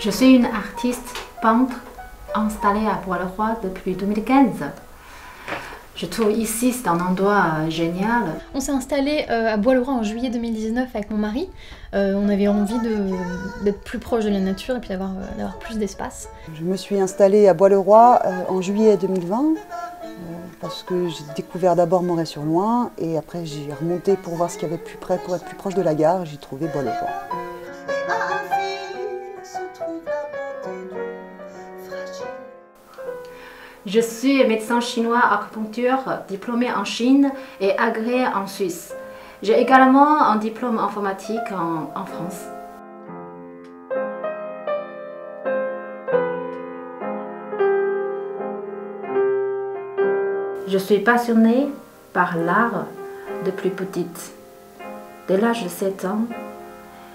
Je suis une artiste peintre installée à Bois-le-Roi depuis 2015. Je trouve ici c'est un endroit génial. On s'est installé à Bois-le-Roi en juillet 2019 avec mon mari. On avait envie d'être plus proche de la nature et puis d'avoir plus d'espace. Je me suis installée à Bois-le-Roi en juillet 2020 parce que j'ai découvert d'abord Moret-sur-Loing et après j'ai remonté pour voir ce qu'il y avait plus près, pour être plus proche de la gare. J'ai trouvé Bois-le-Roi. Je suis médecin chinois acupuncture, diplômé en Chine et agréé en Suisse. J'ai également un diplôme informatique en France. Je suis passionnée par l'art depuis petite. Dès l'âge de 7 ans,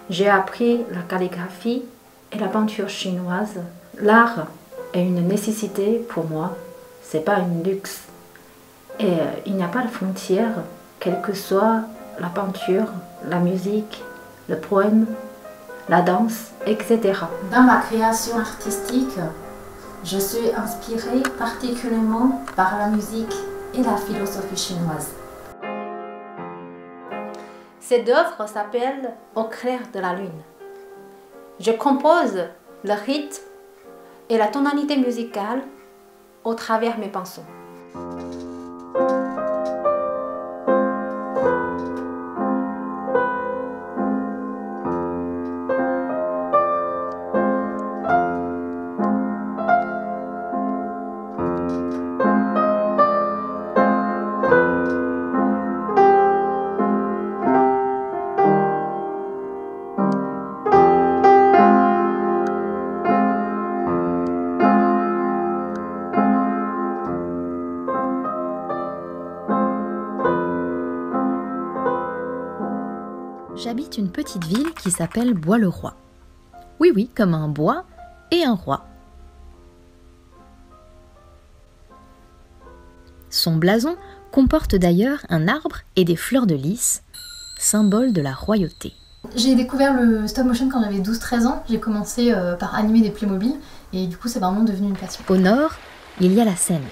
j'ai appris la calligraphie et la peinture chinoise. L'art est une nécessité pour moi, c'est pas un luxe. Et il n'y a pas de frontières, quelle que soit la peinture, la musique, le poème, la danse, etc. Dans ma création artistique, je suis inspirée particulièrement par la musique et la philosophie chinoise. Cette œuvre s'appelle « Au clair de la lune ». Je compose le rythme et la tonalité musicale au travers mes pinceaux. J'habite une petite ville qui s'appelle Bois-le-Roi. Oui, oui, comme un bois et un roi. Son blason comporte d'ailleurs un arbre et des fleurs de lys, symbole de la royauté. J'ai découvert le stop motion quand j'avais 12-13 ans. J'ai commencé par animer des Playmobil et du coup c'est vraiment devenu une passion. Au nord, il y a la Seine.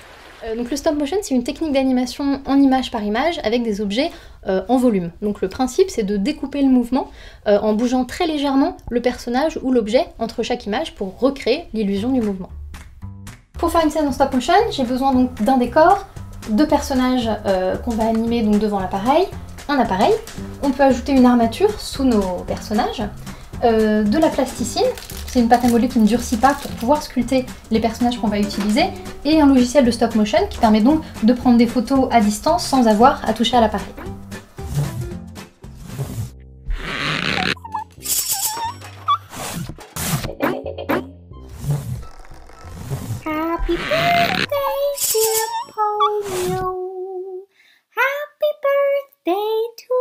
Donc le stop motion, c'est une technique d'animation en image par image avec des objets en volume. Donc le principe, c'est de découper le mouvement en bougeant très légèrement le personnage ou l'objet entre chaque image pour recréer l'illusion du mouvement. Pour faire une scène en stop motion, j'ai besoin donc d'un décor, deux personnages qu'on va animer donc devant l'appareil, un appareil. On peut ajouter une armature sous nos personnages, de la plasticine. C'est une pâte à modeler qui ne durcit pas pour pouvoir sculpter les personnages qu'on va utiliser, et un logiciel de stop motion qui permet donc de prendre des photos à distance sans avoir à toucher à l'appareil. Happy birthday, dear Polio. Happy birthday to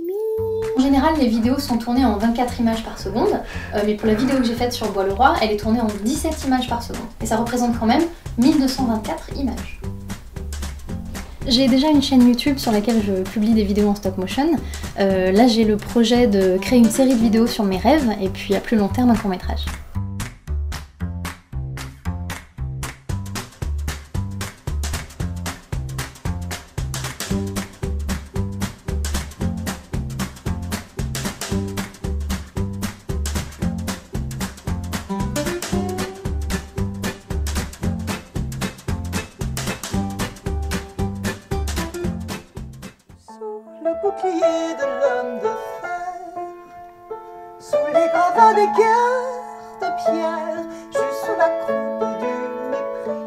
me. En général, les vidéos sont tournées en 24 images par seconde, mais pour la vidéo que j'ai faite sur Bois-le-Roi, elle est tournée en 17 images par seconde. Et ça représente quand même 1224 images. J'ai déjà une chaîne YouTube sur laquelle je publie des vidéos en stop motion. Là, j'ai le projet de créer une série de vidéos sur mes rêves, et puis à plus long terme, un court-métrage. Bouclier de l'homme de fer, sous les gravats des guerres de pierre, juste sous la croupe du mépris,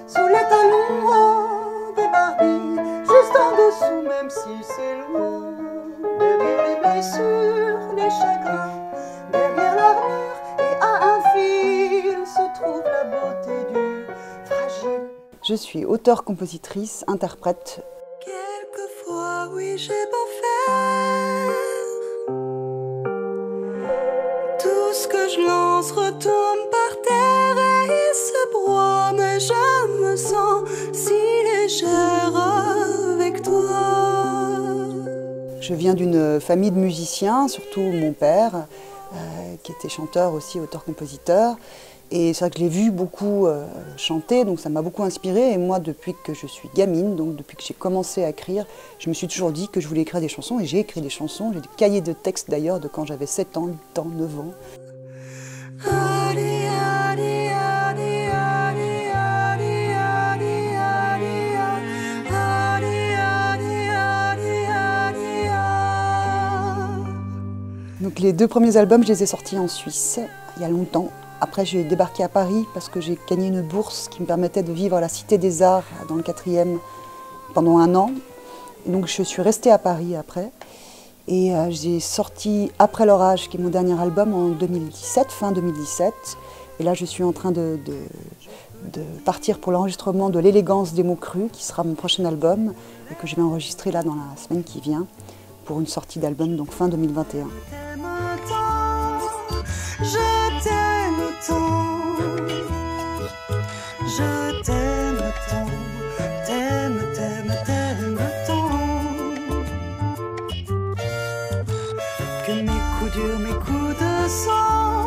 sous les talons hauts des barbilles, juste en dessous même si c'est loin, derrière les blessures, les chagrins, derrière l'armure et à un fil se trouve la beauté du fragile. Je suis auteure, compositrice, interprète. Quelquefois, oui, j'ai beau faire, tout ce que je lance retombe par terre et il se broie, mais je me sens si légère avec toi. Je viens d'une famille de musiciens, surtout mon père, qui était chanteur aussi, auteur-compositeur. Et c'est vrai que je l'ai vu beaucoup chanter, donc ça m'a beaucoup inspirée. Et moi, depuis que je suis gamine, donc depuis que j'ai commencé à écrire, je me suis toujours dit que je voulais écrire des chansons. Et j'ai écrit des chansons, j'ai des cahiers de textes d'ailleurs de quand j'avais 7 ans, 8 ans, 9 ans. Donc les 2 premiers albums, je les ai sortis en Suisse, il y a longtemps. Après, j'ai débarqué à Paris parce que j'ai gagné une bourse qui me permettait de vivre à la Cité des Arts, dans le 4e, pendant 1 an. Et donc je suis restée à Paris après. Et j'ai sorti Après l'orage, qui est mon dernier album, en 2017, fin 2017. Et là, je suis en train de partir pour l'enregistrement de L'élégance des mots crus, qui sera mon prochain album, et que je vais enregistrer là dans la semaine qui vient, pour une sortie d'album, donc fin 2021. Je t'aime tant, je t'aime tant, t'aime, t'aime, t'aime tant, que mes coups durs, mes coups de sang